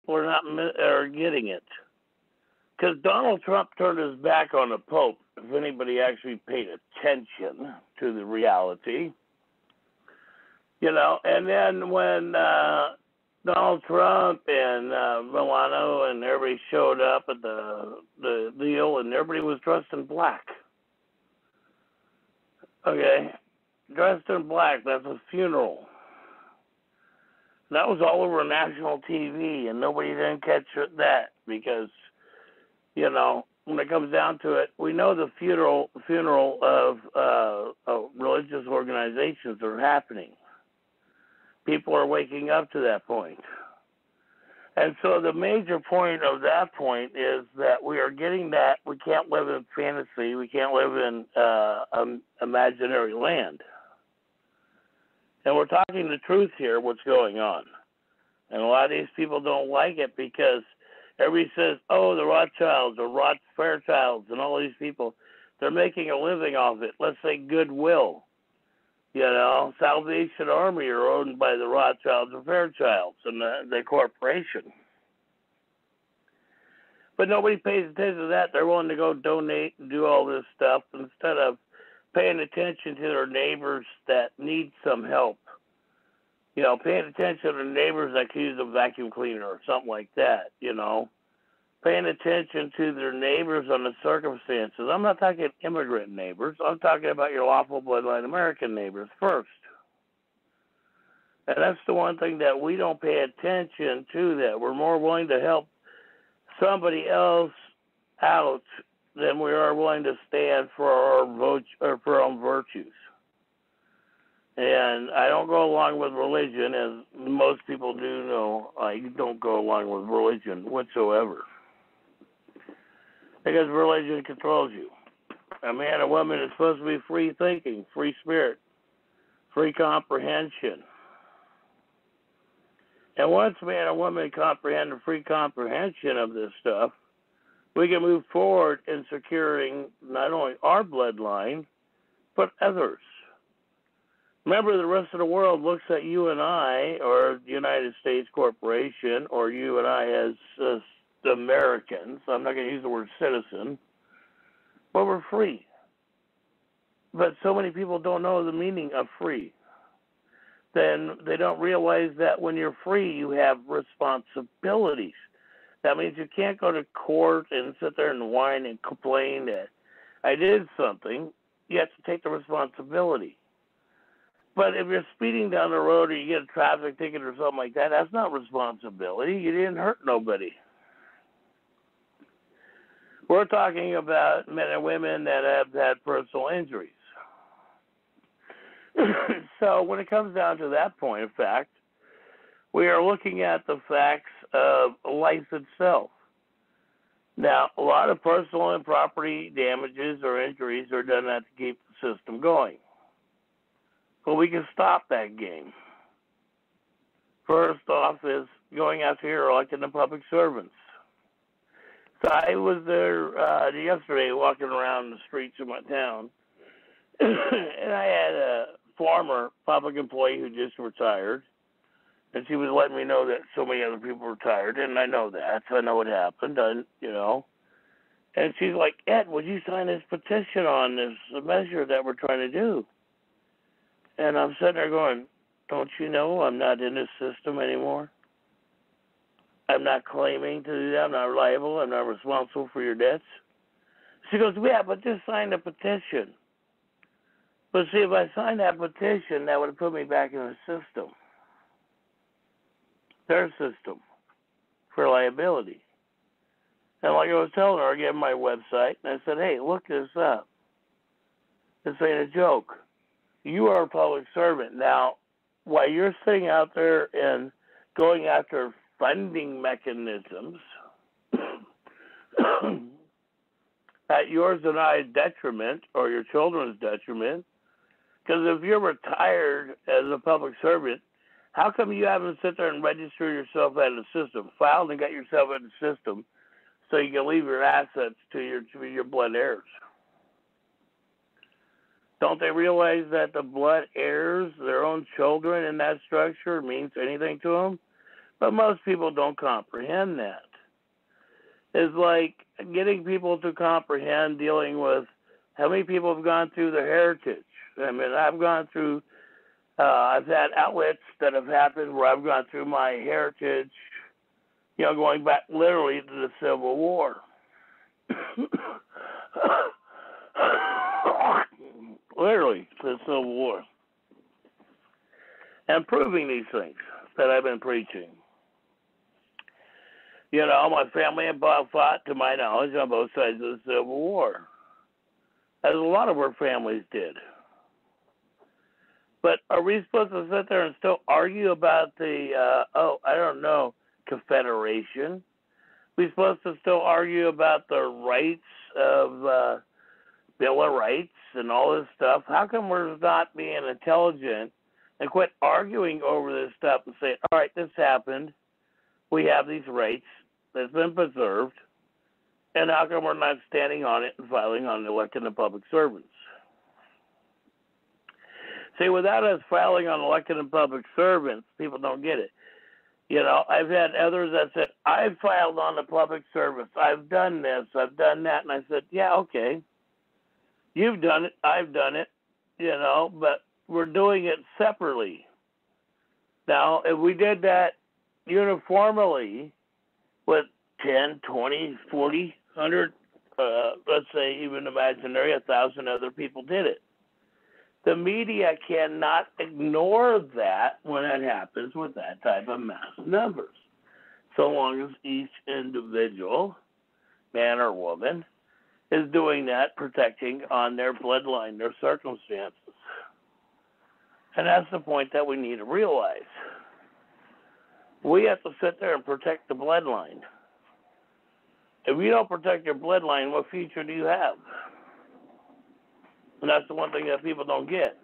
are getting it. Because Donald Trump turned his back on the Pope, if anybody actually paid attention to the reality. And then when Donald Trump and Milano and everybody showed up at the deal, and everybody was dressed in black. Okay, dressed in black. That's a funeral. That was all over national TV, and nobody didn't catch that because, when it comes down to it, we know the funeral of religious organizations are happening. People are waking up to that point. And so the major point of that point is that we are getting that we can't live in fantasy. We can't live in imaginary land. And we're talking the truth here, what's going on. And a lot of these people don't like it because everybody says, oh, the Rothschilds or Fairchilds and all these people, they're making a living off it. Let's say Goodwill. Salvation Army are owned by the Rothschilds or Fairchilds and the corporation. But nobody pays attention to that. They're willing to go donate and do all this stuff instead of paying attention to their neighbors that need some help. Paying attention to neighbors that could use a vacuum cleaner or something like that, Paying attention to their neighbors on the circumstances. I'm not talking immigrant neighbors. I'm talking about your lawful bloodline American neighbors first. And that's the one thing that we don't pay attention to, that we're more willing to help somebody else out than we are willing to stand for our own virtues. And I don't go along with religion, as most people do know. I don't go along with religion whatsoever. Because religion controls you. A man or woman is supposed to be free thinking, free spirit, free comprehension. And once man or woman comprehend the free comprehension of this stuff, we can move forward in securing not only our bloodline, but others. Remember, the rest of the world looks at you and I, or the United States Corporation, or you and I as Americans. I'm not going to use the word citizen, but we're free. But so many people don't know the meaning of free. Then they don't realize that when you're free, you have responsibilities. That means you can't go to court and sit there and whine and complain that I did something. You have to take the responsibility. But if you're speeding down the road or you get a traffic ticket or something like that, that's not responsibility. You didn't hurt nobody. We're talking about men and women that have had personal injuries. So when it comes down to that point of fact, we are looking at the facts of life itself. Now, a lot of personal and property damages or injuries are done to keep the system going. But we can stop that game. First off is going after your elected and public servants. So I was there yesterday walking around the streets of my town, and I had a former public employee who just retired, and she was letting me know that so many other people retired, and I know that. I know what happened, and she's like, Ed, would you sign this petition on this measure that we're trying to do? And I'm sitting there going, don't you know I'm not in this system anymore? I'm not claiming to do that. I'm not liable. I'm not responsible for your debts. She goes, yeah, but just sign the petition. But see, if I signed that petition, that would have put me back in the system. Their system for liability. And like I was telling her, I gave her my website, and I said, hey, look this up. This ain't a joke. You are a public servant. Now, while you're sitting out there and going after funding mechanisms at yours and I's detriment or your children's detriment, because if you're retired as a public servant, how come you haven't sit there and registered yourself out of the system, filed and got yourself in the system so you can leave your assets to your blood heirs? Don't they realize that the blood heirs, their own children in that structure, means anything to them? But most people don't comprehend that. It's like getting people to comprehend dealing with how many people have gone through their heritage. I mean, I've gone through, I've had outlets that have happened where I've gone through my heritage, going back literally to the Civil War. Literally to the Civil War. And proving these things that I've been preaching. My family and Bob fought, to my knowledge, on both sides of the Civil War, as a lot of our families did. But are we supposed to sit there and still argue about the, Confederation? We're supposed to still argue about the rights of Bill of Rights and all this stuff? How come we're not being intelligent and quit arguing over this stuff and say, all right, this happened. We have these rights that's been preserved, and how come we're not standing on it and filing on elected and public servants? See, without us filing on elected and public servants, people don't get it. I've had others that said, I've filed on the public service. I've done this. I've done that. And I said, yeah, okay. You've done it. I've done it, but we're doing it separately. Now, if we did that uniformly with 10, 20, 40, 100, let's say even imaginary, 1,000 other people did it. The media cannot ignore that when it happens with that type of mass numbers. So long as each individual, man or woman, is doing that, protecting on their bloodline, their circumstances. And that's the point that we need to realize. We have to sit there and protect the bloodline. If you don't protect your bloodline, what future do you have? And that's the one thing that people don't get.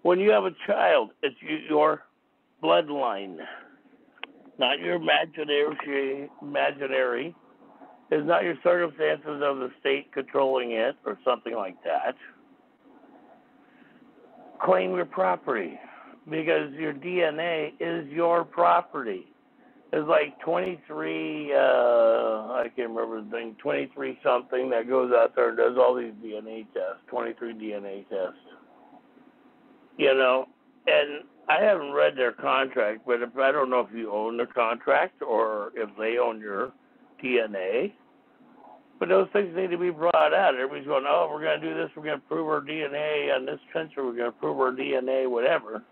When you have a child, it's your bloodline, not your imaginary. It's not your circumstances of the state controlling it or something like that. Claim your property, because your DNA is your property. There's like 23, I can't remember the thing, 23 something that goes out there and does all these DNA tests, 23 DNA tests. And I haven't read their contract, but I don't know if you own the contract or if they own your DNA. But those things need to be brought out. Everybody's going, oh, we're going to do this, we're going to prove our DNA on this country, we're going to prove our DNA, whatever.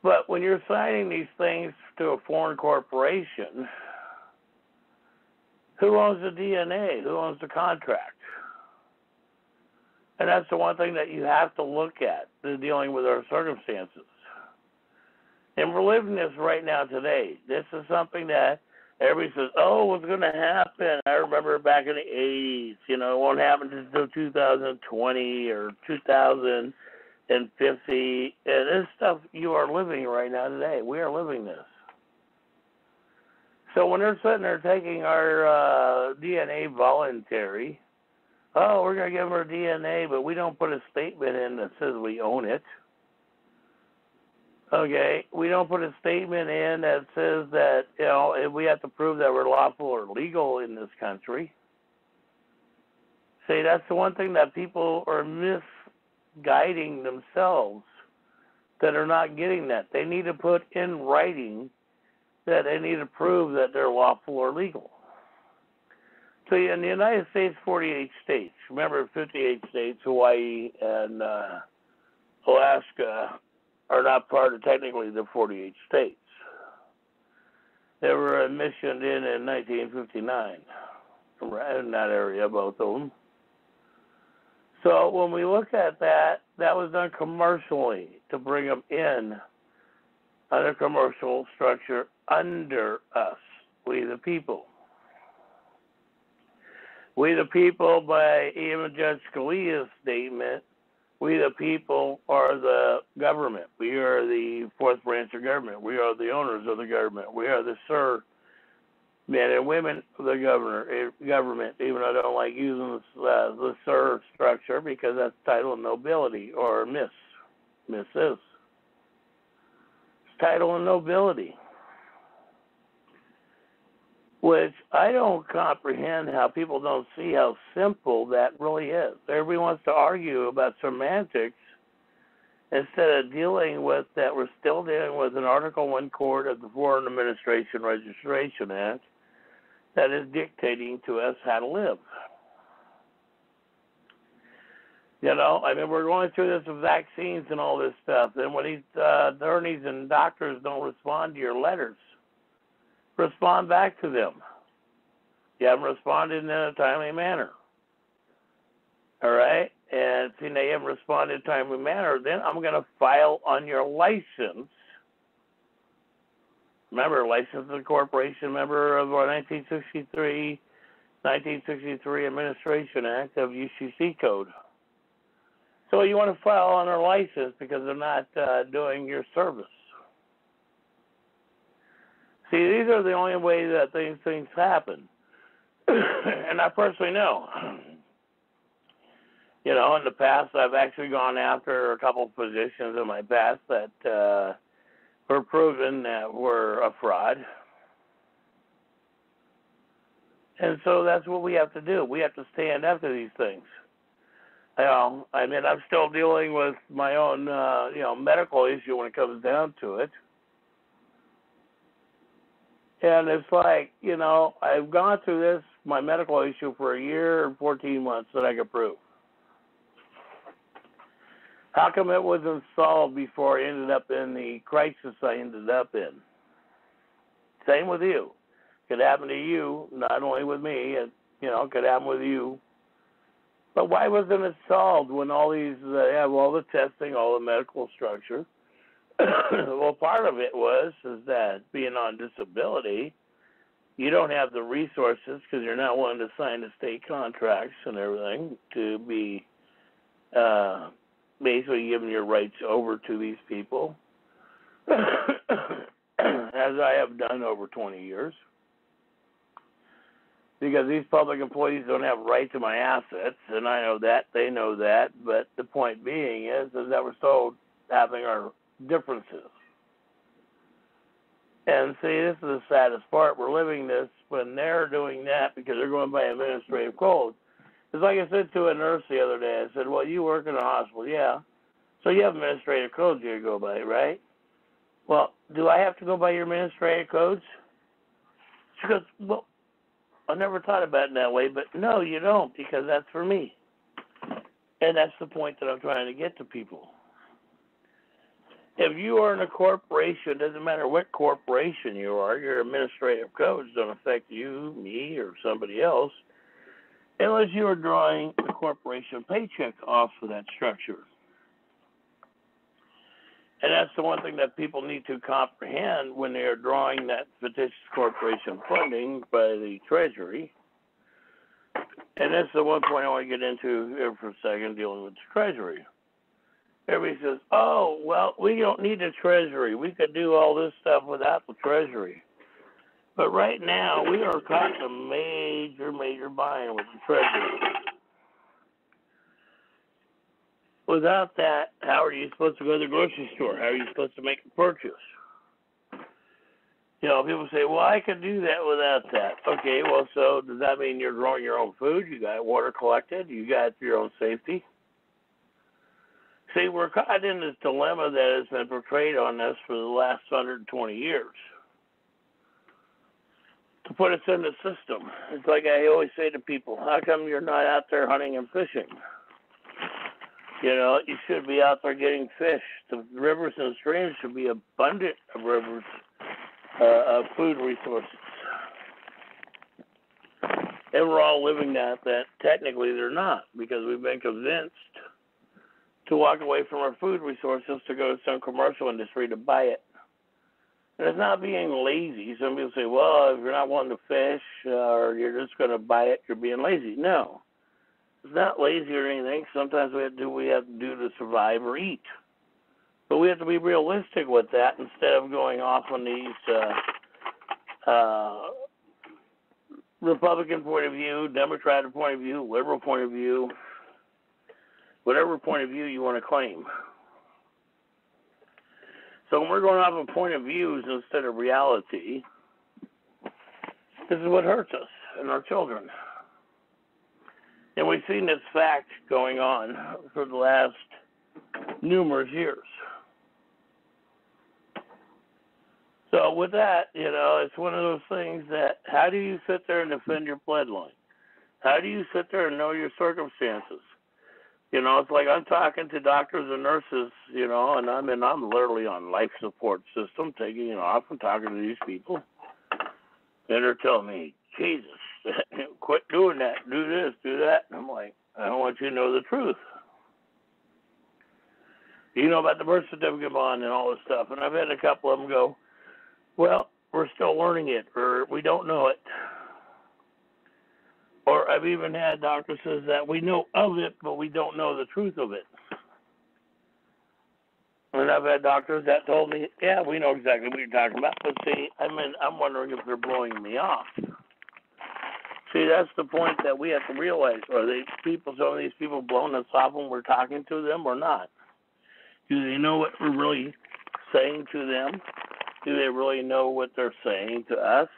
But when you're signing these things to a foreign corporation, who owns the DNA? Who owns the contract? And that's the one thing that you have to look at, dealing with our circumstances. And we're living this right now today. This is something that everybody says, oh, what's going to happen? I remember back in the 80s, it won't happen until 2020 or 2050. And this stuff you are living right now today. We are living this. So when they're sitting there taking our DNA voluntary, oh, we're going to give them our DNA, but we don't put a statement in that says we own it. Okay, we don't put a statement in that says that, if we have to prove that we're lawful or legal in this country. See, that's the one thing that people are misguiding themselves, that are not getting that. They need to put in writing that they need to prove that they're lawful or legal. So in the United States, 48 states. Remember, 58 states, Hawaii and Alaska, are not part of technically the 48 states. They were admissioned in 1959, in that area, both of them. So when we look at that, that was done commercially to bring them in under commercial structure under us, we the people. We the people, by even Judge Scalia's statement, we the people are the government. We are the fourth branch of government. We are the owners of the government. We are the men and women of the government, even though I don't like using the sir structure, because that's title of nobility, or Mrs. title and nobility, which I don't comprehend how people don't see how simple that really is. Everybody wants to argue about semantics instead of dealing with that. We're still dealing with an Article I court of the Foreign Administration Registration Act that is dictating to us how to live. You know, I mean, we're going through this with vaccines and all this stuff. And when these attorneys and doctors don't respond to your letters, respond back to them. You haven't responded in a timely manner. All right? And if they haven't responded in a timely manner, then I'm going to file on your license. Remember, license of the corporation, member of our 1963 Administration Act of UCC Code. So you want to file on our license because they're not doing your service. See, these are the only way that these things happen. And I personally know. You know, in the past, I've actually gone after a couple of positions in my past that were proven that were a fraud. And so that's what we have to do. We have to stand up to these things. I mean, I'm still dealing with my own, medical issue when it comes down to it. And it's like, you know, I've gone through this, my medical issue, for a year and 14 months that I could prove. How come it wasn't solved before I ended up in the crisis I ended up in? Same with you. Could happen to you, not only with me, it could happen with you. But why wasn't it solved when all these have all the testing, all the medical structure? Well, part of it is that being on disability, you don't have the resources because you're not willing to sign the state contracts and everything to be basically giving your rights over to these people, as I have done over 20 years. Because these public employees don't have right to my assets, and I know that, they know that, but the point being is that we're still having our differences. And see, this is the saddest part. We're living this when they're doing that because they're going by administrative code. It's like I said to a nurse the other day. I said, well, you work in a hospital. Yeah. So you have administrative codes you go by, right? Well, do I have to go by your administrative codes? She goes, well, I never thought about it that way, but no, you don't, because that's for me. And that's the point that I'm trying to get to people. If you are in a corporation, it doesn't matter what corporation you are, your administrative codes don't affect you, me, or somebody else, unless you are drawing the corporation paycheck off of that structure. And that's the one thing that people need to comprehend when they are drawing that fictitious corporation funding by the Treasury. And that's the one point I want to get into here for a second, dealing with the Treasury. Everybody says, oh, well, we don't need the Treasury. We could do all this stuff without the Treasury. But right now, we are caught in a major bind with the Treasury. Without that, how are you supposed to go to the grocery store? How are you supposed to make a purchase? You know, people say, well, I could do that without that. Okay, well, so does that mean you're growing your own food? You got water collected? You got your own safety? See, we're caught in this dilemma that has been portrayed on us for the last 120 years. To put us in the system. It's like I always say to people, how come you're not out there hunting and fishing? You know, you should be out there getting fish. The rivers and streams should be abundant of rivers, of food resources. And we're all living that technically they're not, because we've been convinced to walk away from our food resources to go to some commercial industry to buy it. And it's not being lazy. Some people say, well, if you're not wanting to fish or you're just going to buy it, you're being lazy. No. It's not lazy or anything. Sometimes we have to do what we have to do to survive or eat. But we have to be realistic with that instead of going off on these Republican point of view, Democratic point of view, liberal point of view, whatever point of view you want to claim. So when we're going off of point of views instead of reality, this is what hurts us and our children. And we've seen this fact going on for the last numerous years. So with that, it's one of those things that how do you sit there and defend your bloodline? How do you sit there and know your circumstances? It's like I'm talking to doctors and nurses, and I'm literally on life support system, taking it off and talking to these people. And they're telling me, Jesus, quit doing that, do this, do that. And I'm like, I don't want you to know the truth. You know about the birth certificate bond and all this stuff. And I've had a couple of them go, well, we're still learning it, or we don't know it. Or I've even had doctors says that we know of it, but we don't know the truth of it. And I've had doctors that told me, yeah, we know exactly what you're talking about. But see, I'm wondering if they're blowing me off. See, that's the point that we have to realize. Are some of these people blowing us off when we're talking to them or not? Do they know what we're really saying to them? Do they really know what they're saying to us?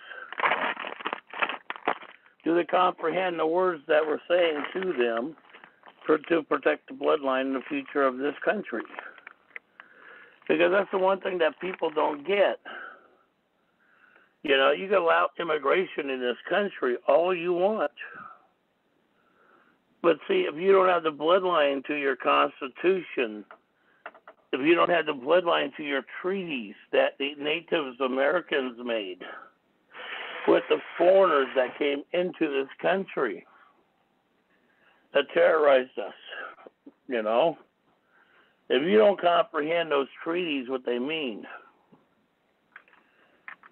Do they comprehend the words that we're saying to them to protect the bloodline and the future of this country? Because that's the one thing that people don't get. You can allow immigration in this country all you want. But see, if you don't have the bloodline to your Constitution, if you don't have the bloodline to your treaties that the Native Americans made with the foreigners that came into this country that terrorized us, if you don't comprehend those treaties, what they mean,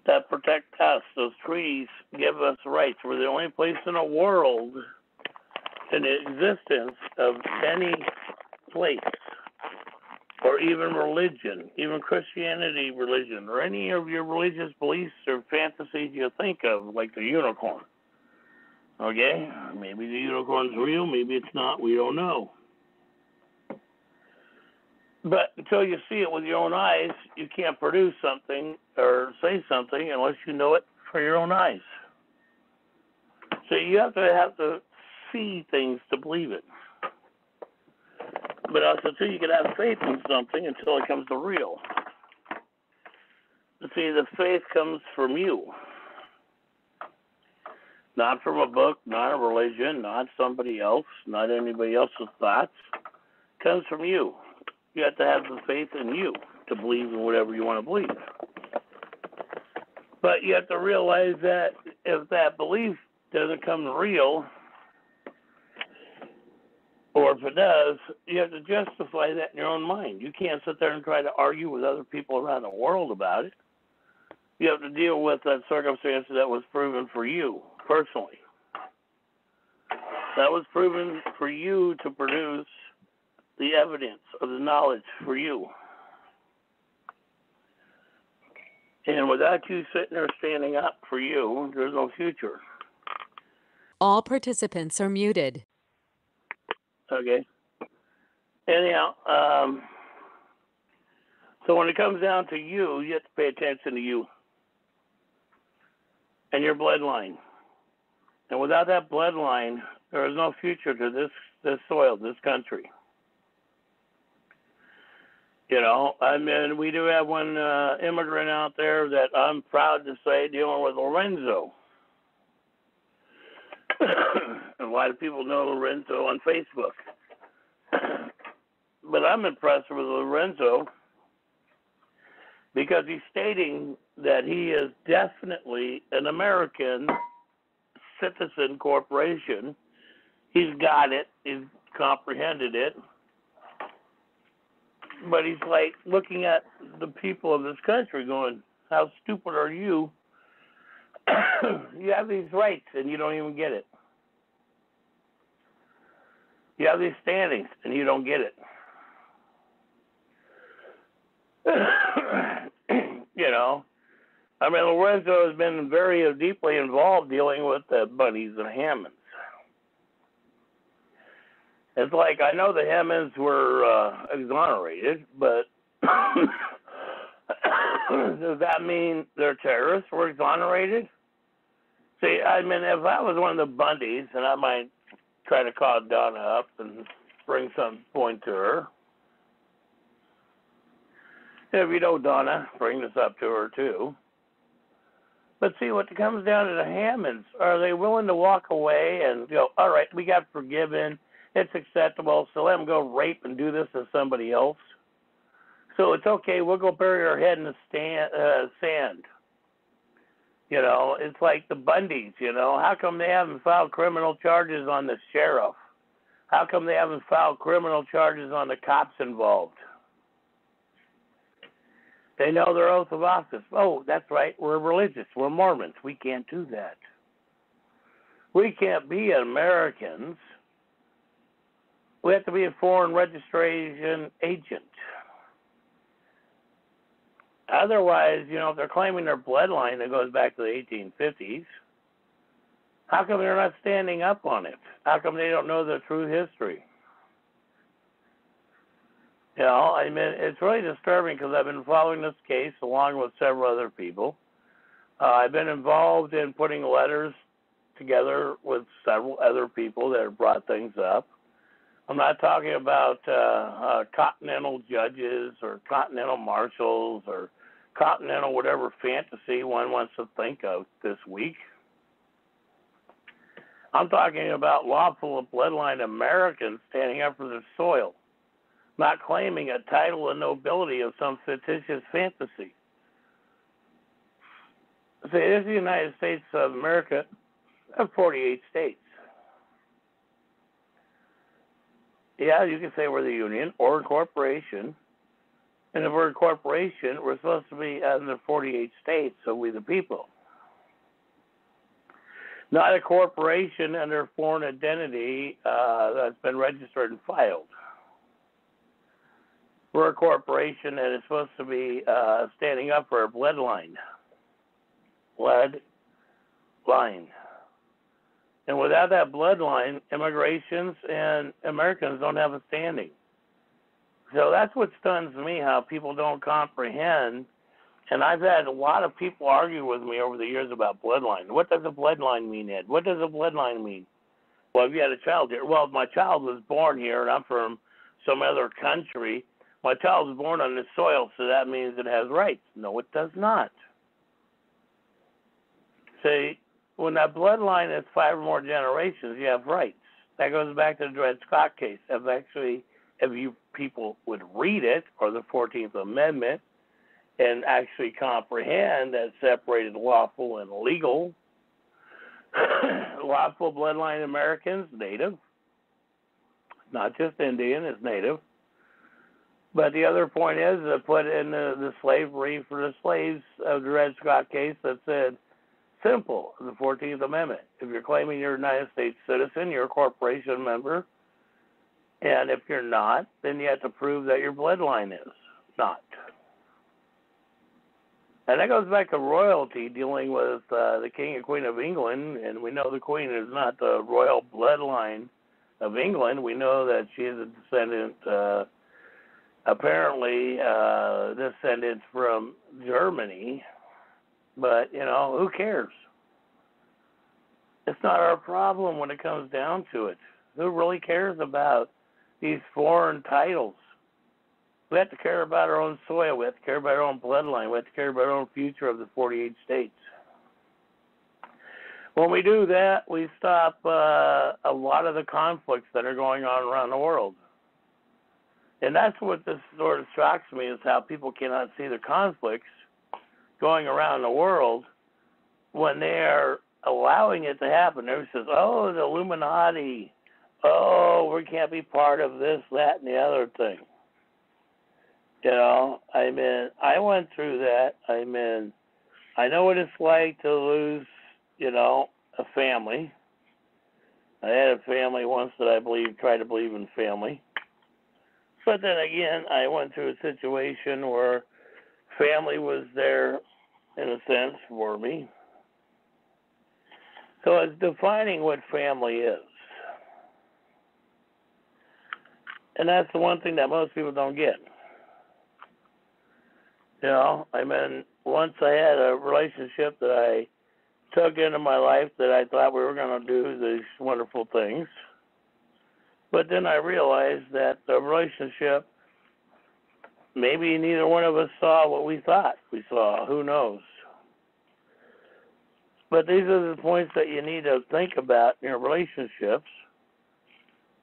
that protect us, those treaties give us rights. We're the only place in the world in the existence of any place, or even religion, even Christianity religion, or any of your religious beliefs or fantasies you think of, like the unicorn. Okay? Maybe the unicorn's real, maybe it's not, we don't know. But until you see it with your own eyes, you can't produce something or say something unless you know it for your own eyes. So you have to see things to believe it. But also, too, you can have faith in something until it comes to real. But see, the faith comes from you. Not from a book, not a religion, not somebody else, not anybody else's thoughts. It comes from you. You have to have the faith in you to believe in whatever you want to believe. But you have to realize that if that belief doesn't come real, or if it does, you have to justify that in your own mind. You can't sit there and try to argue with other people around the world about it. You have to deal with that circumstance that was proven for you personally. That was proven for you to produce the evidence of the knowledge for you. And without you sitting there standing up for you, there's no future. All participants are muted. Okay. Anyhow, so when it comes down to you, you have to pay attention to you and your bloodline. And without that bloodline, there is no future to this soil, this country. We do have one immigrant out there that I'm proud to say dealing with Lorenzo. A lot of people know Lorenzo on Facebook. But I'm impressed with Lorenzo because he's stating that he is definitely an American citizen corporation. He's got it. He's comprehended it. But he's like looking at the people of this country going, how stupid are you? You have these rights and you don't even get it. You have these standings and you don't get it. Lorenzo has been very deeply involved dealing with the Bunnies and Hammonds. It's like I know the Hammonds were exonerated, but Does that mean they're terrorists? We're exonerated? See, I mean, if I was one of the Bundys, and I might try to call Donna up and bring some point to her. If you know Donna, bring this up to her too. But see, what comes down to the Hammonds, are they willing to walk away and go, all right, we got forgiven, it's acceptable, so let them go rape and do this to somebody else? So it's okay, we'll go bury our head in the sand. You know, it's like the Bundys, you know. How come they haven't filed criminal charges on the sheriff? How come they haven't filed criminal charges on the cops involved? They know their oath of office. Oh, that's right, we're religious, we're Mormons. We can't do that. We can't be Americans. We have to be a foreign registration agent. Otherwise, you know, if they're claiming their bloodline that goes back to the 1850s, how come they're not standing up on it? How come they don't know the true history? You know, I mean, it's really disturbing because I've been following this case along with several other people. I've been involved in putting letters together with several other people that have brought things up. I'm not talking about continental judges or continental marshals or continental whatever fantasy one wants to think of this week. I'm talking about lawful bloodline Americans standing up for their soil, not claiming a title and nobility of some fictitious fantasy. See, this is the United States of America of 48 states. Yeah, you can say we're the union or a corporation. And if we're a corporation, we're supposed to be under 48 states, so we the people. Not a corporation under foreign identity that's been registered and filed. We're a corporation that is supposed to be standing up for a bloodline. Bloodline. And without that bloodline, immigrations and Americans don't have a standing. So that's what stuns me, how people don't comprehend. And I've had a lot of people argue with me over the years about bloodline. What does a bloodline mean, Ed? What does a bloodline mean? Well, if you had a child here, well, if my child was born here and I'm from some other country, my child was born on this soil, so that means it has rights. No, it does not. See, when that bloodline is 5 or more generations, you have rights. That goes back to the Dred Scott case. If you people would read it, or the 14th Amendment, and actually comprehend that separated lawful and legal, lawful bloodline Americans, Native, not just Indian, it's Native. But the other point is to put in the slavery for the slaves of the Dred Scott case that said, simple, the 14th Amendment. If you're claiming you're a United States citizen, you're a corporation member. And if you're not, then you have to prove that your bloodline is not. And that goes back to royalty dealing with the King and Queen of England. And we know the Queen is not the royal bloodline of England. We know that she is a descendant, apparently descendant from Germany. But, you know, who cares? It's not our problem when it comes down to it. Who really cares about these foreign titles? We have to care about our own soil. We have to care about our own bloodline. We have to care about our own future of the 48 states. When we do that, we stop a lot of the conflicts that are going on around the world. And that's what this sort of shocks me, is how people cannot see the conflicts going around the world when they are allowing it to happen. Everybody says, oh, the Illuminati. Oh, we can't be part of this, that, and the other thing. You know, I mean, I went through that. I mean, I know what it's like to lose, you know, a family. I had a family once that I tried to believe in family. But then again, I went through a situation where family was there, in a sense, for me. So it's defining what family is. And that's the one thing that most people don't get. I mean, once I had a relationship that I took into my life that I thought we were going to do these wonderful things. But then I realized that the relationship, maybe neither one of us saw what we thought we saw. Who knows? But these are the points that you need to think about in your relationships,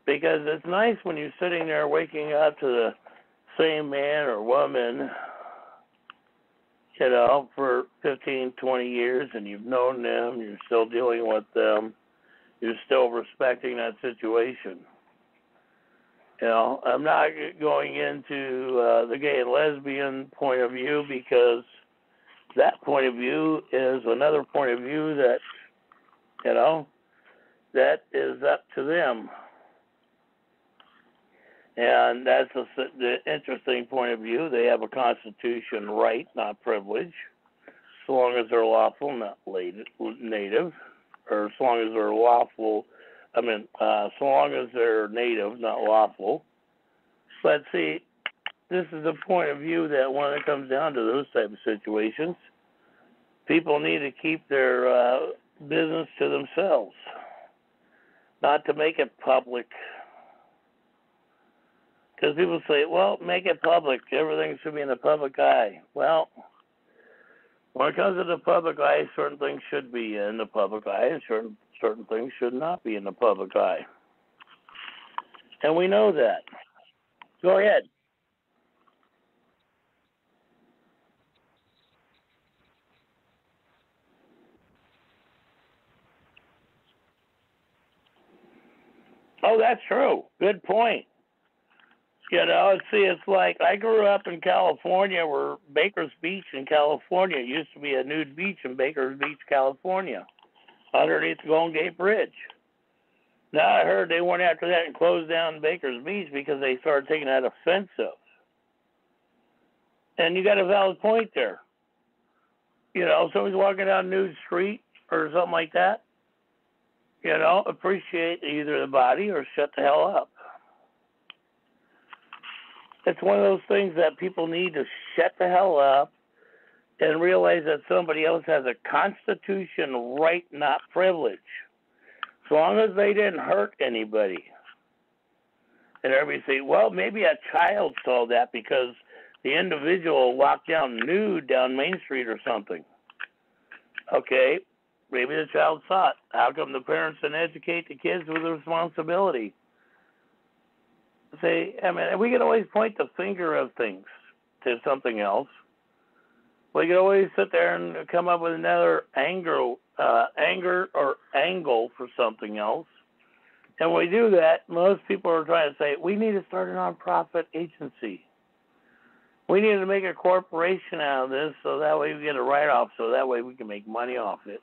because it's nice when you're sitting there waking up to the same man or woman, for 15, 20 years, and you've known them, you're still dealing with them, you're still respecting that situation. I'm not going into the gay and lesbian point of view, because that point of view is another point of view that, that is up to them. And that's the interesting point of view. They have a constitution right, not privilege, so long as they're lawful, not native, or so long as they're lawful, so long as they're native, not lawful. But see, this is the point of view that when it comes down to those type of situations, people need to keep their business to themselves, not to make it public. Because people say, well, make it public. Everything should be in the public eye. Well, when it comes to the public eye, certain things should be in the public eye, and certain things should not be in the public eye. And we know that. Go ahead. Oh, that's true. Good point. It's like I grew up in California, where Baker's Beach in California used to be a nude beach in Baker's Beach, California, underneath the Golden Gate Bridge. Now I heard they went after that and closed down Baker's Beach because they started taking that offensive. And you got a valid point there. Somebody's walking down nude street or something like that, appreciate either the body or shut the hell up. It's one of those things that people need to shut the hell up and realize that somebody else has a constitution right, not privilege. As long as they didn't hurt anybody. And everybody say, well, maybe a child saw that because the individual walked down nude down Main Street or something. Okay, maybe the child saw it. How come the parents didn't educate the kids with the responsibility? We can always point the finger of things to something else. We can always sit there and come up with another anger or angle for something else. And when we do that, most people are trying to say, we need to start a nonprofit agency. We need to make a corporation out of this so that way we get a write-off, so that way we can make money off it.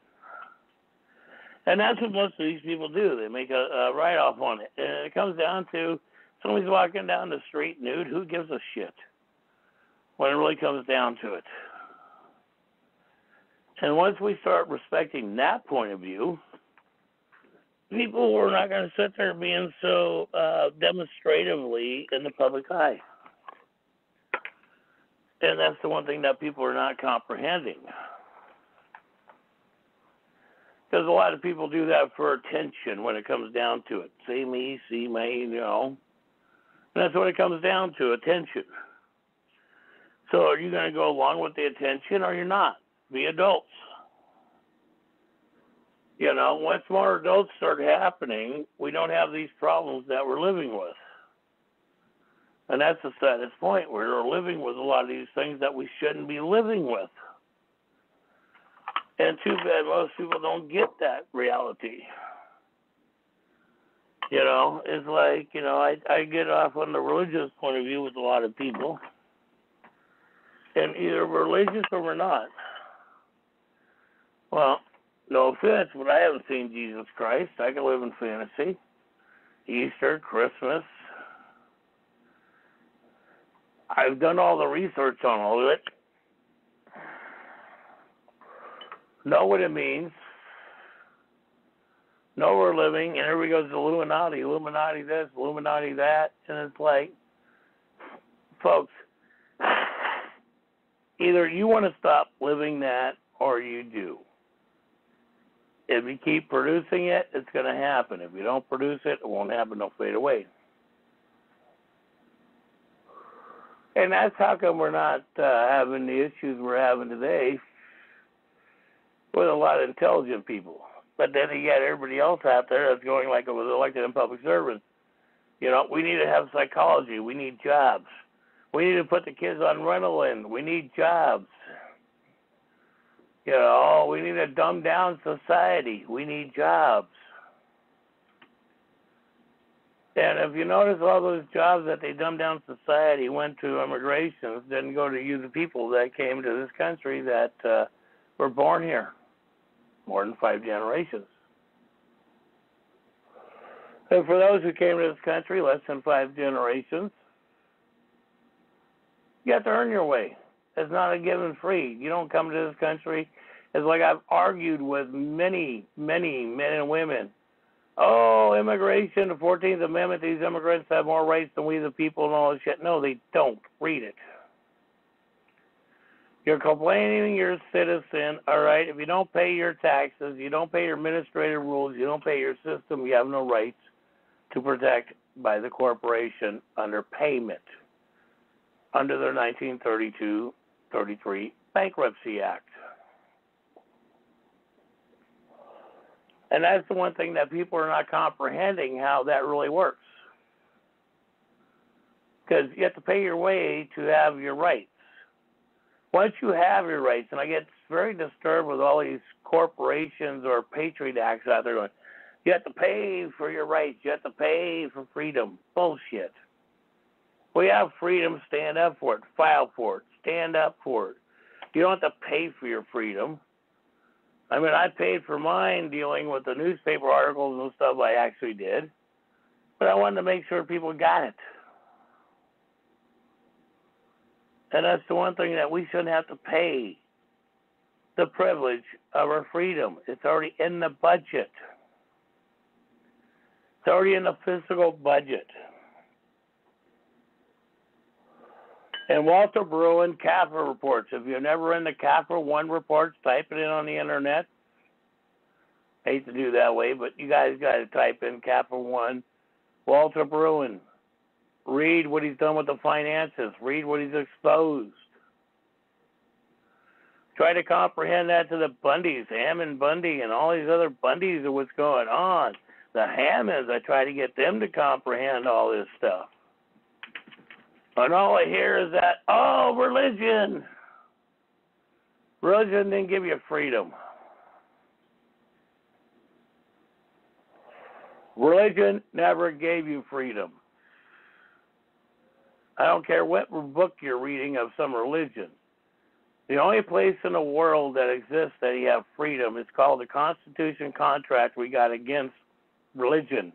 And that's what most of these people do. They make a write-off on it. And it comes down to somebody's walking down the street nude. Who gives a shit when it really comes down to it? And once we start respecting that point of view, people are not going to sit there being so demonstratively in the public eye. And that's the one thing that people are not comprehending. Because a lot of people do that for attention when it comes down to it. See me, see me, And that's what it comes down to, attention. So are you going to go along with the attention or you're not? Be adults. Once more adults start happening, we don't have these problems that we're living with. And that's the saddest point. We're living with a lot of these things that we shouldn't be living with. And too bad most people don't get that reality. It's like, I get off on the religious point of view with a lot of people. And either we're religious or we're not. Well, no offense, but I haven't seen Jesus Christ. I can live in fantasy. Easter, Christmas. I've done all the research on all of it. Know what it means. Know we're living, and everybody goes Illuminati, Illuminati this, Illuminati that, and it's like, folks, Either you want to stop living that or you do. If you keep producing it, it's going to happen. If you don't produce it, it won't happen. It'll fade away. And that's how come we're not having the issues we're having today with a lot of intelligent people. But then you got everybody else out there that's going like it was elected in public service. You know, we need to have psychology. We need jobs. We need to put the kids on Ritalin. We need jobs. You know, we need to dumb down society. We need jobs. And if you notice, all those jobs that they dumbed down society went to immigrations, didn't go to you, the people that came to this country that were born here. More than 5 generations. And for those who came to this country, less than 5 generations, you have to earn your way. It's not a given free. You don't come to this country. It's like I've argued with many, many men and women. Oh, immigration, the 14th Amendment, these immigrants have more rights than we the people and all this shit. No, they don't. Read it. You're complaining you're a citizen, all right? If you don't pay your taxes, you don't pay your administrative rules, you don't pay your system, you have no rights to protect by the corporation under payment under the 1932-33 Bankruptcy Act. And that's the one thing that people are not comprehending, how that really works. Because you have to pay your way to have your rights. Once you have your rights, and I get very disturbed with all these corporations or patriot acts out there going, you have to pay for your rights, you have to pay for freedom. Bullshit. We have freedom, stand up for it, file for it, stand up for it. You don't have to pay for your freedom. I mean, I paid for mine dealing with the newspaper articles and stuff I actually did, but I wanted to make sure people got it. And that's the one thing that we shouldn't have to pay, the privilege of our freedom. It's already in the budget. It's already in the physical budget. And Walter Bruin, CAFR reports. If you've never read the CAFR 1 reports, type it in on the internet. I hate to do that way, but you guys got to type in CAFR 1, Walter Bruin. Read what he's done with the finances. Read what he's exposed. Try to comprehend that to the Bundys, Hammond Bundy, and all these other Bundys of what's going on. The Hammonds, I try to get them to comprehend all this stuff. And all I hear is that, oh, religion. Religion didn't give you freedom. Religion never gave you freedom. I don't care what book you're reading of some religion. The only place in the world that exists that you have freedom is called the Constitution contract we got against religion.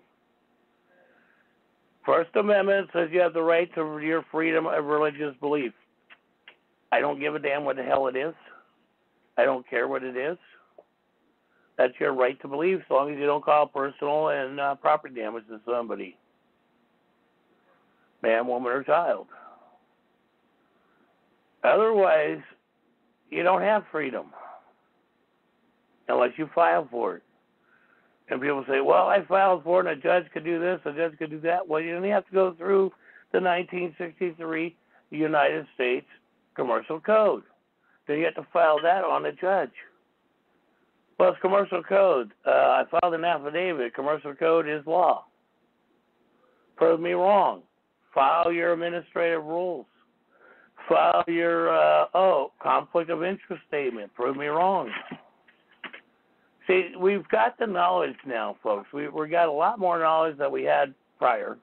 First Amendment says you have the right to your freedom of religious belief. I don't give a damn what the hell it is. I don't care what it is. That's your right to believe, as long as you don't cause personal and property damage to somebody. Man, woman, or child. Otherwise, you don't have freedom unless you file for it. And people say, well, I filed for it, and a judge could do this, a judge could do that. Well, you only have to go through the 1963 United States Commercial Code. Then you have to file that on a judge. Well, it's Commercial Code. I filed an affidavit. Commercial Code is law. Prove me wrong. File your administrative rules. File your, conflict of interest statement. Prove me wrong. See, we've got the knowledge now, folks. We've got a lot more knowledge than we had prior.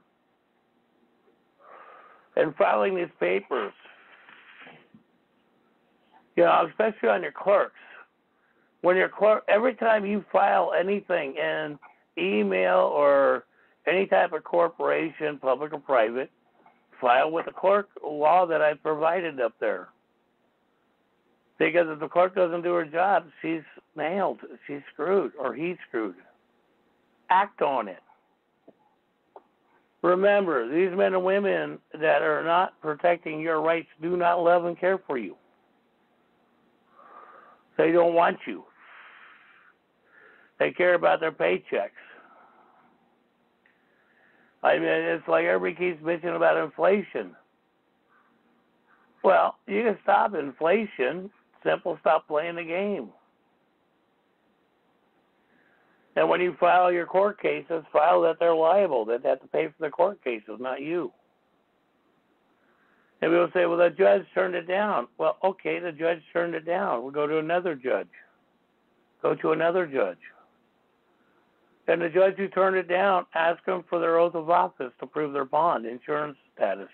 And filing these papers, especially on your clerks. When your clerk, every time you file anything in email or any type of corporation, public or private, file with the clerk law that I provided up there. Because if the clerk doesn't do her job, she's nailed. She's screwed, or he's screwed. Act on it. Remember, these men and women that are not protecting your rights do not love and care for you. They don't want you. They care about their paychecks. I mean, it's like everybody keeps bitching about inflation. Well, you can stop inflation. Simple, stop playing the game. And when you file your court cases, file that they're liable. That they have to pay for the court cases, not you. And people say, well, the judge turned it down. Well, okay, the judge turned it down. We'll go to another judge. Go to another judge. And the judge who turned it down, ask them for their oath of office to prove their bond, insurance status.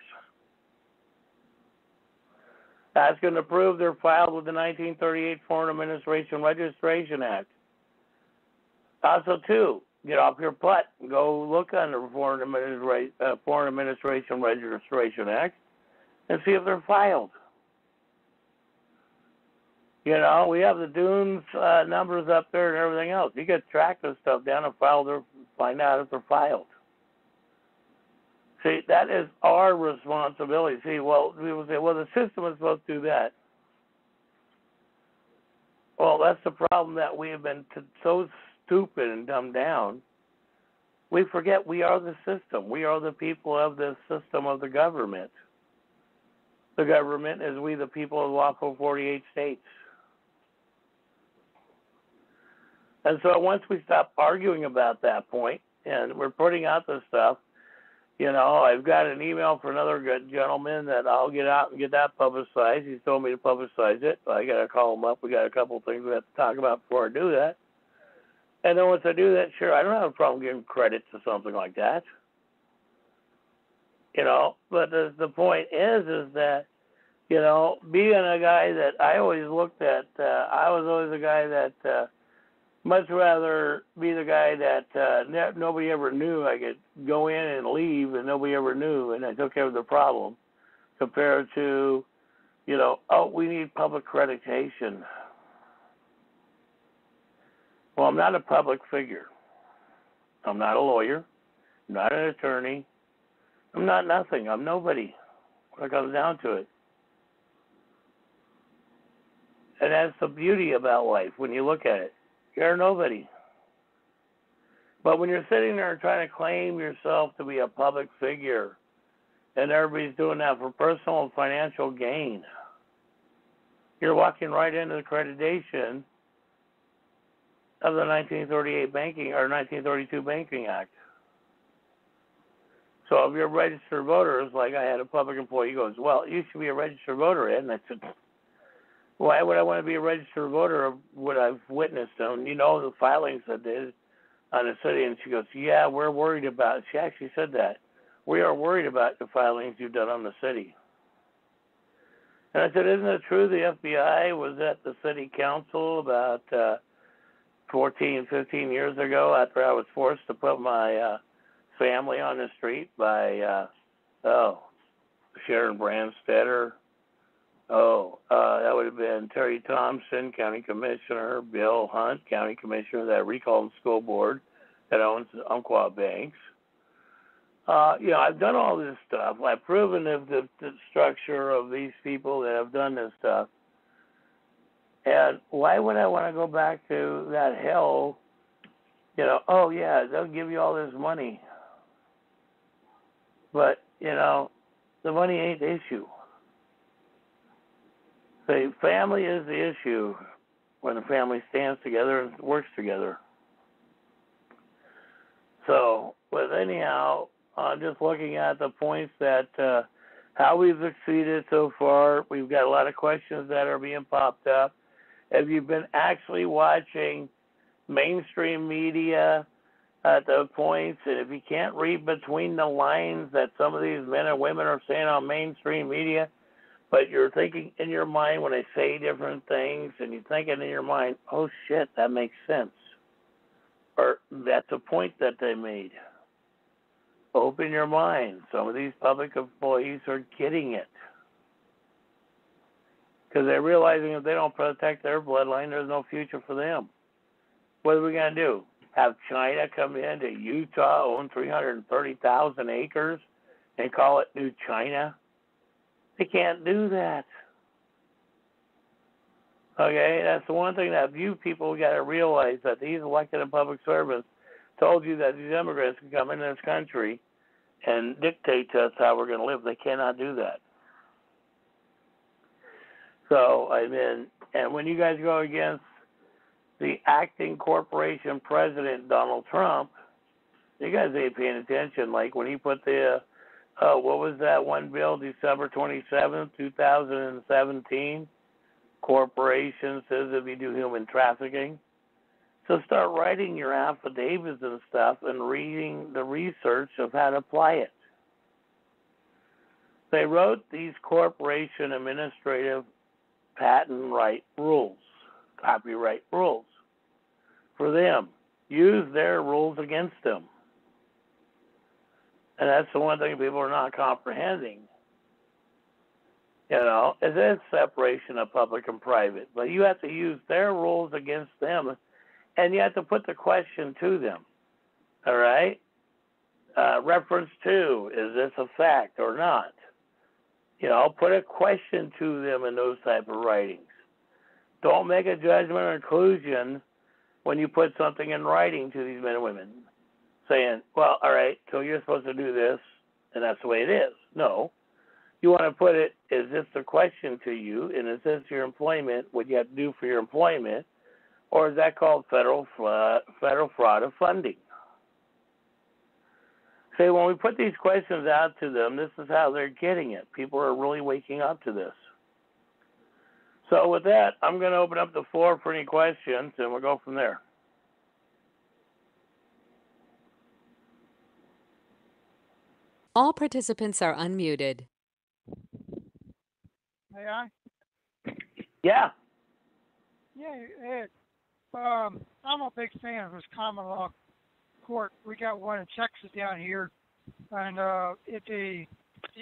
Ask them to prove they're filed with the 1938 Foreign Administration Registration Act. Also, too, get off your butt and go look on the Foreign Administration Registration Act and see if they're filed. You know, we have the Dunes numbers up there and everything else. You can track this stuff down and find out if they're filed. See, that is our responsibility. See, well, people say, well, the system is supposed to do that. Well, that's the problem, that we have been so stupid and dumbed down. We forget we are the system. We are the people of the system of the government. The government is we, the people of the lawful 48 states. And so once we stop arguing about that point, and we're putting out this stuff, you know, I've got an email for another good gentleman that I'll get out and get that publicized. He's told me to publicize it. I got to call him up. We got a couple of things we have to talk about before I do that. And then once I do that, sure, I don't have a problem giving credit to something like that. You know, but the point is that, you know, being a guy that I always looked at, I was always a guy that much rather be the guy that nobody ever knew. I could go in and leave and nobody ever knew, and I took care of the problem, compared to, you know, oh, we need public accreditation. Well, I'm not a public figure. I'm not a lawyer. I'm not an attorney. I'm not nothing. I'm nobody when it comes down to it. And that's the beauty about life when you look at it. You're nobody. But when you're sitting there trying to claim yourself to be a public figure, and everybody's doing that for personal and financial gain, you're walking right into the accreditation of the 1938 Banking or 1932 Banking Act. So if you're a registered voter, it's like I had a public employee who goes, well, you should be a registered voter, Ed. And I said, why would I want to be a registered voter of what I've witnessed? And you know, the filings I did on the city. And she goes, yeah, we're worried about it. She actually said that. We are worried about the filings you've done on the city. And I said, isn't it true the FBI was at the city council about 14, 15 years ago after I was forced to put my family on the street by, Sharon Brandstetter. That would have been Terry Thompson, County Commissioner, Bill Hunt, County Commissioner, that recalled school board that owns Umpqua Banks. You know, I've done all this stuff. I've proven the structure of these people that have done this stuff. And why would I want to go back to that hell? You know, oh yeah, they'll give you all this money. But, you know, the money ain't the issue. The family is the issue when the family stands together and works together. So, but anyhow, just looking at the points that how we've succeeded so far, we've got a lot of questions that are being popped up. Have you been actually watching mainstream media at the points? And if you can't read between the lines that some of these men and women are saying on mainstream media, but you're thinking in your mind when they say different things, and you're thinking in your mind, oh shit, that makes sense. Or that's a point that they made. Open your mind. Some of these public employees are getting it. Because they're realizing if they don't protect their bloodline, there's no future for them. What are we going to do? Have China come into Utah, own 330,000 acres, and call it New China? They can't do that. Okay, that's the one thing that you people got to realize, that these elected and public servants told you that these immigrants can come into this country and dictate to us how we're going to live. They cannot do that. So, I mean, and when you guys go against the acting corporation president, Donald Trump, you guys ain't paying attention. Like when he put the, what was that one bill, December 27th, 2017? Corporation says if you do human trafficking. So start writing your affidavits and stuff and reading the research of how to apply it. They wrote these corporation administrative patent right rules, copyright rules for them. Use their rules against them. And that's the one thing people are not comprehending. You know, it is separation of public and private, but you have to use their rules against them, and you have to put the question to them. All right? Reference to, is this a fact or not? You know, put a question to them in those type of writings. Don't make a judgment or conclusion when you put something in writing to these men and women, saying, well, all right, so you're supposed to do this, and that's the way it is. No. You want to put it, is this a question to you, and is this your employment, what you have to do for your employment, or is that called federal fraud of funding? See, when we put these questions out to them, this is how they're getting it. People are really waking up to this. So with that, I'm going to open up the floor for any questions, and we'll go from there. All participants are unmuted. May I? Yeah. Yeah, Ed. I'm a big fan of this common law court. We got one in Texas down here, and the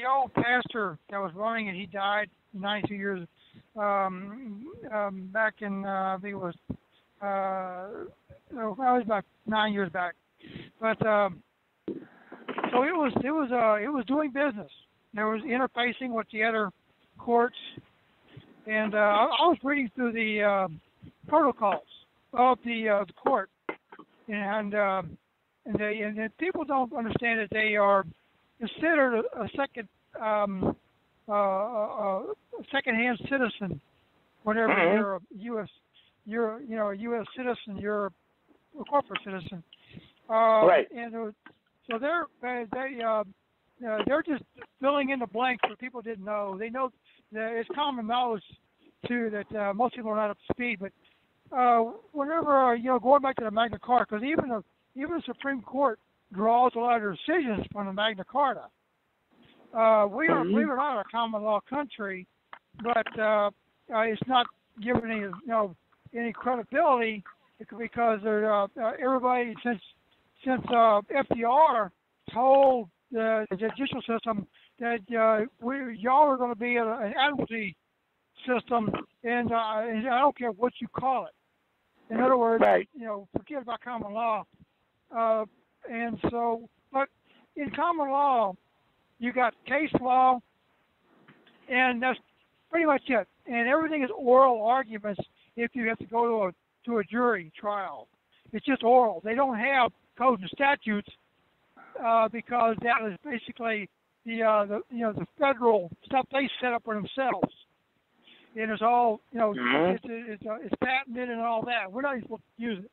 old pastor that was running it, he died 92 years back in I think it was about 9 years back. But so it was doing business. There was interfacing with the other courts, and I was reading through the protocols of the court, and people don't understand that they are considered a second-hand citizen whenever you're a U.S. citizen, you're a corporate citizen, Right. And so they're just filling in the blanks that people didn't know. They know that it's common knowledge too that most people are not up to speed. But whenever going back to the Magna Carta, because even the Supreme Court draws a lot of their decisions from the Magna Carta. We are not a common law country, but it's not given any credibility because everybody since FDR told the judicial system that y'all are going to be an admiralty system, and I don't care what you call it. In other words, right. Forget about common law. And so, but in common law, you got case law, and that's pretty much it. And everything is oral arguments if you have to go to a jury trial. It's just oral. They don't have codes and statutes because that is basically the federal stuff they set up for themselves. And it's all it's patented and all that. We're not even supposed to use it.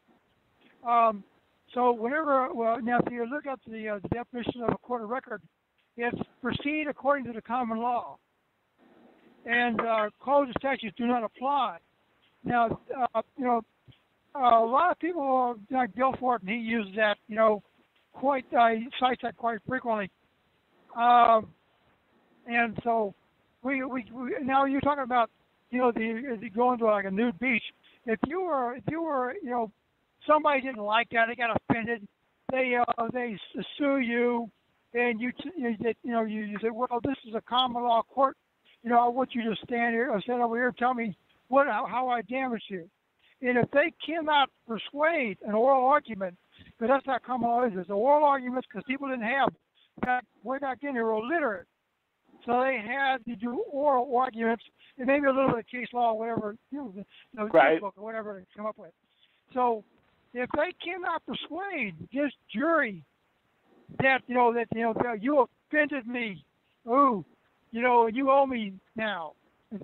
So now if you look at the definition of a court of record, it's proceed according to the common law, and codes and statutes do not apply. Now, a lot of people like Bill Thornton, he uses that, he cites that quite frequently, and so we now you're talking about going to like a nude beach. If you were somebody didn't like that, they got offended, they sue you, and you say, well, this is a common law court. I want you to stand over here, tell me how I damaged you. And if they cannot persuade an oral argument, because that's not common law, it's oral arguments because people didn't have way back then they were illiterate. So they had to do oral arguments and maybe a little bit of case law, whatever, the Right. book or whatever they come up with. So if they cannot persuade this jury that that you offended me, ooh, you owe me now. If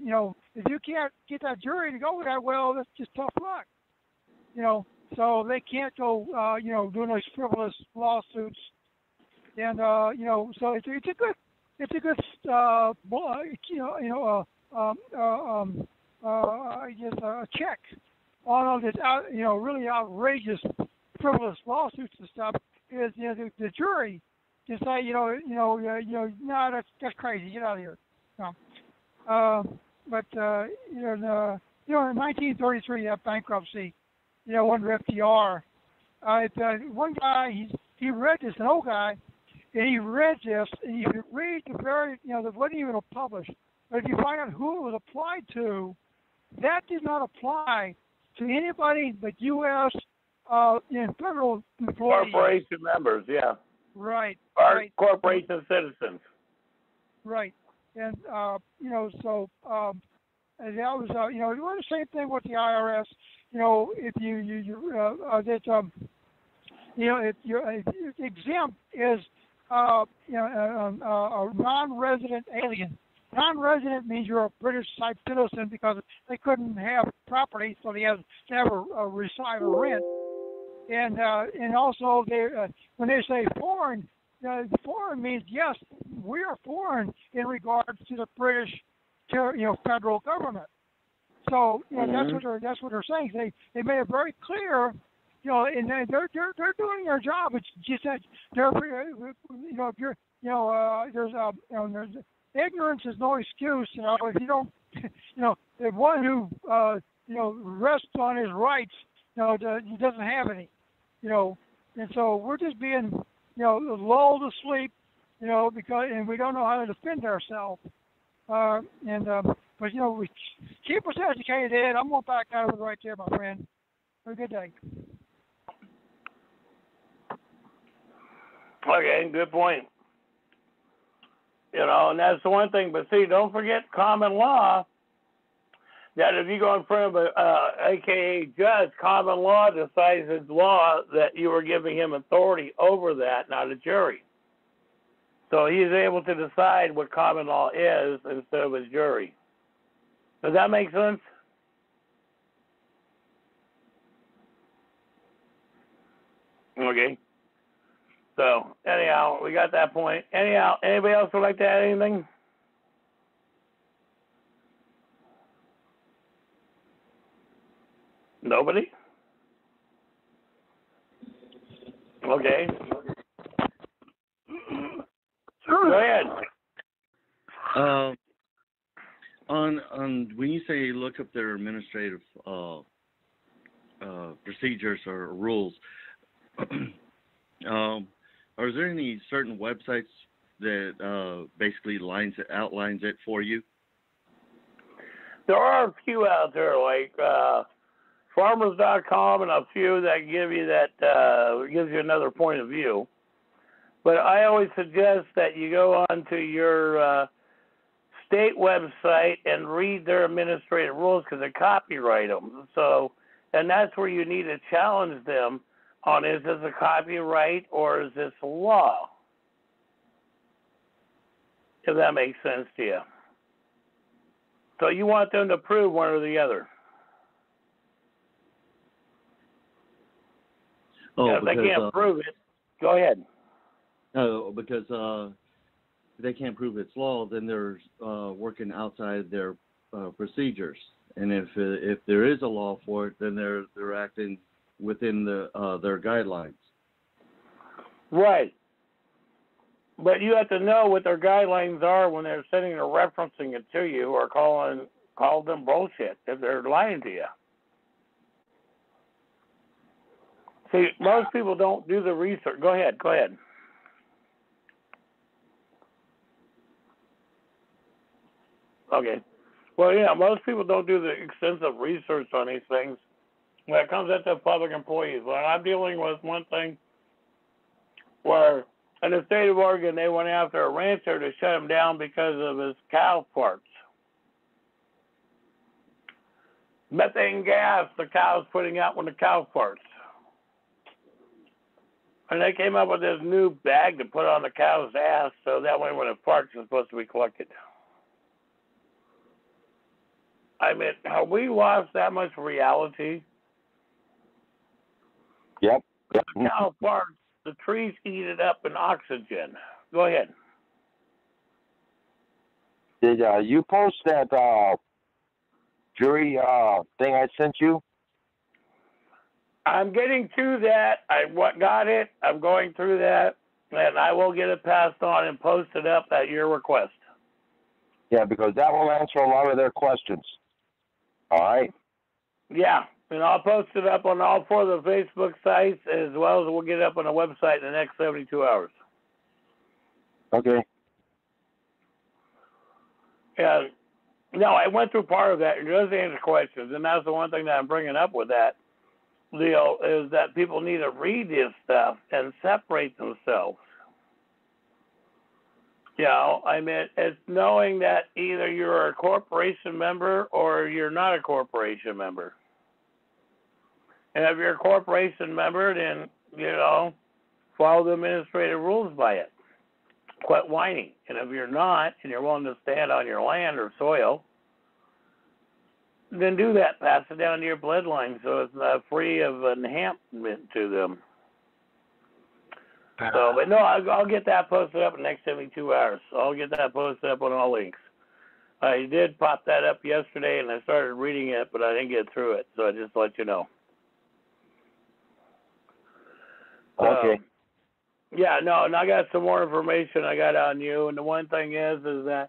you can't get that jury to go with that, well, that's just tough luck. So they can't go, doing those frivolous lawsuits, and so it's a good, check on all this, really outrageous, frivolous lawsuits and stuff. Is the jury to say, no, that's crazy, get out of here. But in 1933, that bankruptcy, under FDR, one guy, he read this, an old guy, and he read this, and you read the very, that wasn't even published, but if you find out who it was applied to, that did not apply to anybody but U.S. Federal employees. Corporation members, yeah. Right. Or right. corporation citizens. Right. And, so and that was, it was the same thing with the IRS. If if you're exempt is, a non-resident alien. Non-resident means you're a British type citizen because they couldn't have property, so they have to have a reside or rent. And also when they say foreign, foreign means yes, we are foreign in regards to the British, federal government. So that's what they're saying. They made it very clear, and they're doing their job. It's just that they're if you're there's ignorance is no excuse. If you don't, the one who rests on his rights, he doesn't have any. And so we're just being, lulled to sleep, because we don't know how to defend ourselves. But we keep us educated, Ed. I'm going to back out of it right there, my friend. Have a good day. Okay, good point. And that's the one thing. But see, don't forget common law. That if you go in front of a AKA judge, common law decides his law that you were giving him authority over that, not a jury. So he's able to decide what common law is instead of a jury. Does that make sense? Okay. So anyhow, we got that point. Anyhow, anybody else would like to add anything? Nobody? Okay. Go ahead. On when you say look up their administrative procedures or rules, are there any certain websites that basically outlines it for you? There are a few out there, like farmers.com, and a few that give you gives you another point of view. But I always suggest that you go onto your state website and read their administrative rules because they copyright them. So, and that's where you need to challenge them on, is this a copyright or is this a law? If that makes sense to you. So you want them to prove one or the other. Oh, if they can't prove it, go ahead. No, because if they can't prove it's law, then they're working outside their procedures. And if there is a law for it, then they're acting within their guidelines. Right. But you have to know what their guidelines are when they're sitting or referencing it to you, or call them bullshit if they're lying to you. See, most people don't do the research. Go ahead. Okay. Well, yeah, most people don't do the extensive research on these things when it comes to public employees. When I'm dealing with one thing where in the state of Oregon, they went after a rancher to shut him down because of his cow farts. Methane gas the cow's putting out when the cow farts. And they came up with this new bag to put on the cow's ass so that way when it farts it's supposed to be collected. I mean, have we lost that much reality? Yep. The cow farts, the trees eat it up in oxygen. Go ahead. Did you post that jury thing I sent you? I'm getting to that. I got it. I'm going through that, and I will get it passed on and posted up at your request. Yeah, because that will answer a lot of their questions. All right? Yeah, and I'll post it up on all 4 of the Facebook sites as well as we'll get it up on the website in the next 72 hours. Okay. Yeah. No, I went through part of that. It does answer questions, and that's the one thing that I'm bringing up with that deal is that people need to read this stuff and separate themselves. You know, I mean, it's knowing that either you're a corporation member or you're not a corporation member. And if you're a corporation member, then, you know, follow the administrative rules by it. Quit whining. And if you're not, and you're willing to stand on your land or soil, then do that. Pass it down to your bloodline so it's free of enhancement to them. So, but no, I'll get that posted up in the next 72 hours. I'll get that posted up on all links. I did pop that up yesterday, and I started reading it, but I didn't get through it, so I just let you know. Okay. Yeah, no, and I got some more information I got on you, and the one thing is that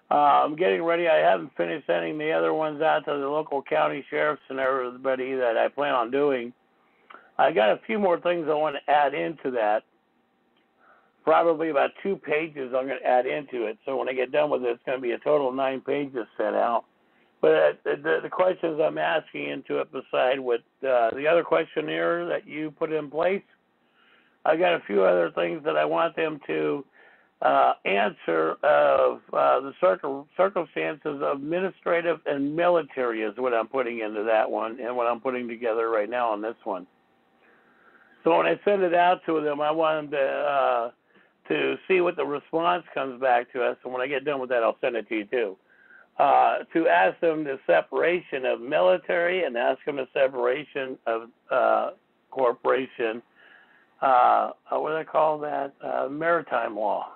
I'm getting ready. I haven't finished sending the other ones out to the local county sheriffs and everybody that I plan on doing. I got a few more things I want to add into that. Probably about 2 pages I'm going to add into it. So when I get done with it, it's going to be a total of 9 pages set out. But the questions I'm asking into it, beside with the other questionnaire that you put in place, I got a few other things that I want them to answer of the circumstances of administrative and military is what I'm putting into that one and what I'm putting together right now on this one. So when I send it out to them, I want them to see what the response comes back to us. And when I get done with that, I'll send it to you too. To ask them the separation of military and ask them the separation of corporation. What do they call that? Maritime law.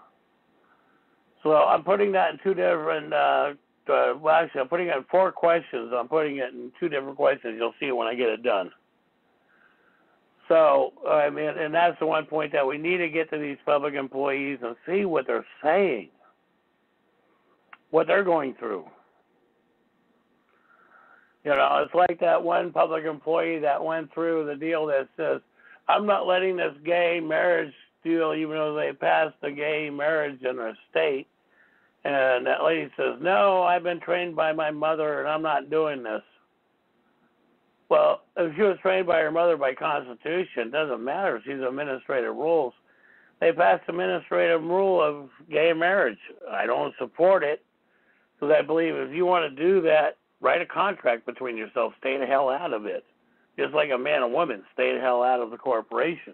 So I'm putting that in 2 different, well, actually, I'm putting it in 4 questions. I'm putting it in 2 different questions. You'll see it when I get it done. So, I mean, and that's the one point that we need to get to these public employees and see what they're saying, what they're going through. You know, it's like that one public employee that went through the deal that says, I'm not letting this gay marriage deal, even though they passed the gay marriage in their state. And that lady says, no, I've been trained by my mother and I'm not doing this. Well, if she was trained by her mother by Constitution, it doesn't matter. She's administrative rules. They passed administrative rule of gay marriage. I don't support it because I believe if you want to do that, write a contract between yourselves. Stay the hell out of it. Just like a man and woman, stay the hell out of the corporation.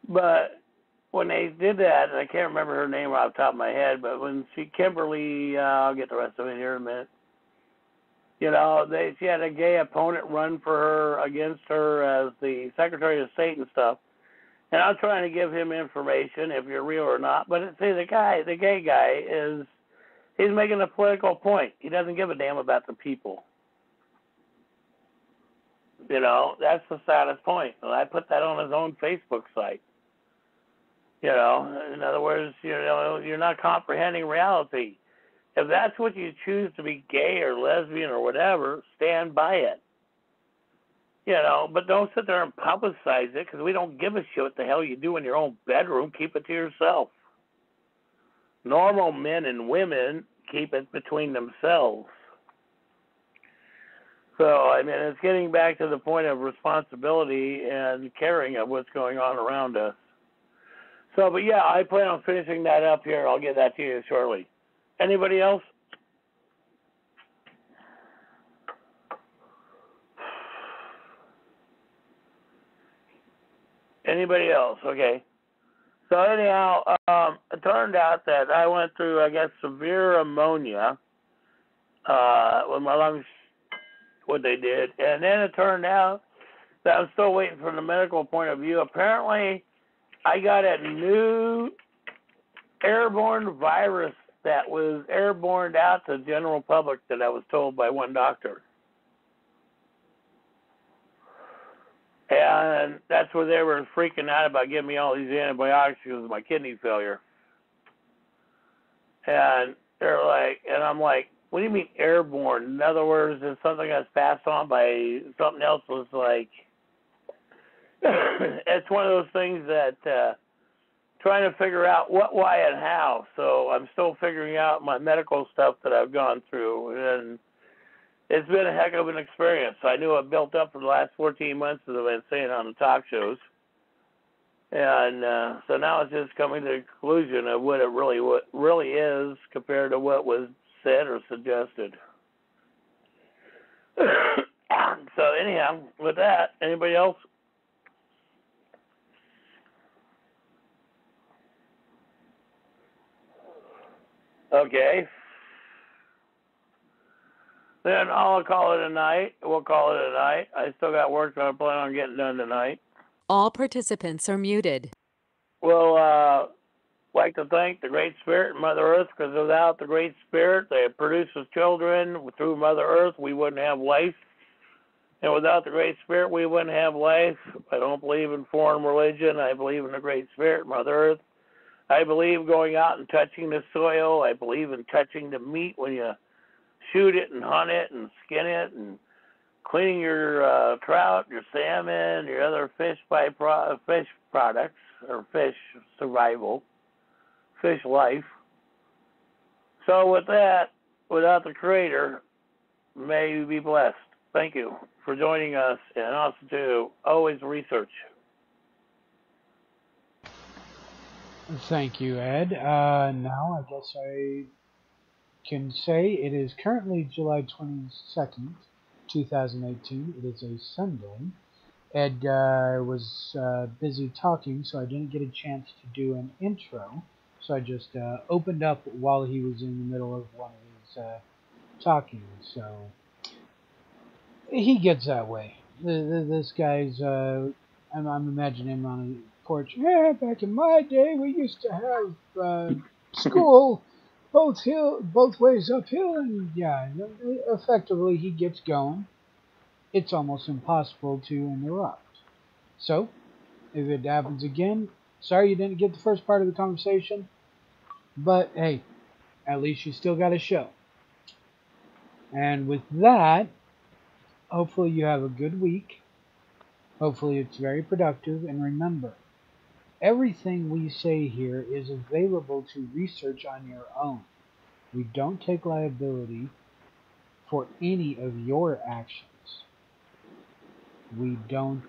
But when they did that, and I can't remember her name off the top of my head, but when Kimberly, I'll get the rest of it here in a minute. You know, she had a gay opponent run for her against her as the Secretary of State and stuff. And I'm trying to give him information if you're real or not. But see, the gay guy he's making a political point. He doesn't give a damn about the people. You know, that's the saddest point. And I put that on his own Facebook site. You know, in other words, you know, you're not comprehending reality. If that's what you choose to be gay or lesbian or whatever, stand by it. You know, but don't sit there and publicize it because we don't give a shit what the hell you do in your own bedroom. Keep it to yourself. Normal men and women keep it between themselves. So, I mean, it's getting back to the point of responsibility and caring of what's going on around us. So, but yeah, I plan on finishing that up here. I'll get that to you shortly. Anybody else? Anybody else? Okay. So anyhow, it turned out that I went through, I guess, severe ammonia with my lungs, what they did. And then it turned out that I'm still waiting from the medical point of view. Apparently, I got a new airborne virus that was airborne out to the general public that I was told by one doctor. And that's where they were freaking out about giving me all these antibiotics because of my kidney failure. And they're like, and I'm like, what do you mean airborne? In other words, it's something that's passed on by something else. Was like, it's one of those things that trying to figure out what, why, and how. So I'm still figuring out my medical stuff that I've gone through, and it's been a heck of an experience. I knew it built up for the last 14 months, as I've been saying on the talk shows. And so now it's just coming to the conclusion of what really is compared to what was said or suggested. So anyhow, with that, anybody else? Okay. Then I'll call it a night. We'll call it a night. I still got work that I plan on getting done tonight. All participants are muted. We'll like to thank the Great Spirit and Mother Earth, because without the Great Spirit that produces children through Mother Earth, we wouldn't have life. And without the Great Spirit, we wouldn't have life. I don't believe in foreign religion. I believe in the Great Spirit, Mother Earth. I believe going out and touching the soil. I believe in touching the meat when you shoot it and hunt it and skin it, and cleaning your trout, your salmon, your other fish products, or fish survival, fish life. So with that, without the Creator, may you be blessed. Thank you for joining us, and also to always research. Thank you, Ed. Now I guess I can say it is currently July 22nd, 2018. It is a Sunday. Ed was busy talking, so I didn't get a chance to do an intro. So I just opened up while he was in the middle of one of his talking. So he gets that way. This guy's, I'm imagining him on a porch. Yeah, back in my day, we used to have school both ways uphill, and yeah, effectively he gets going. It's almost impossible to interrupt. So, if it happens again, sorry you didn't get the first part of the conversation, but hey, at least you still got a show. And with that, hopefully you have a good week. Hopefully it's very productive, and remember, everything we say here is available to research on your own. We don't take liability for any of your actions. We don't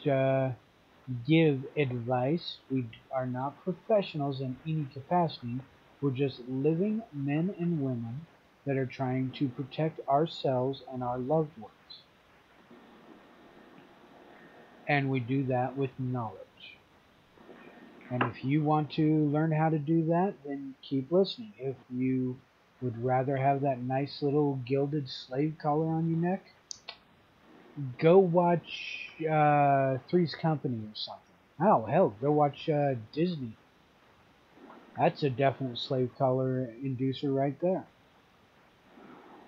give advice. We are not professionals in any capacity. We're just living men and women that are trying to protect ourselves and our loved ones. And we do that with knowledge. And if you want to learn how to do that, then keep listening. If you would rather have that nice little gilded slave collar on your neck, go watch Three's Company or something. Oh, hell, go watch Disney. That's a definite slave collar inducer right there.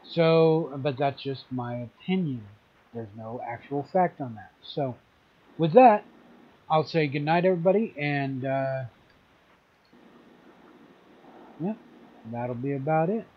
So, but that's just my opinion. There's no actual fact on that. So, with that, I'll say goodnight, everybody, and yeah, that'll be about it.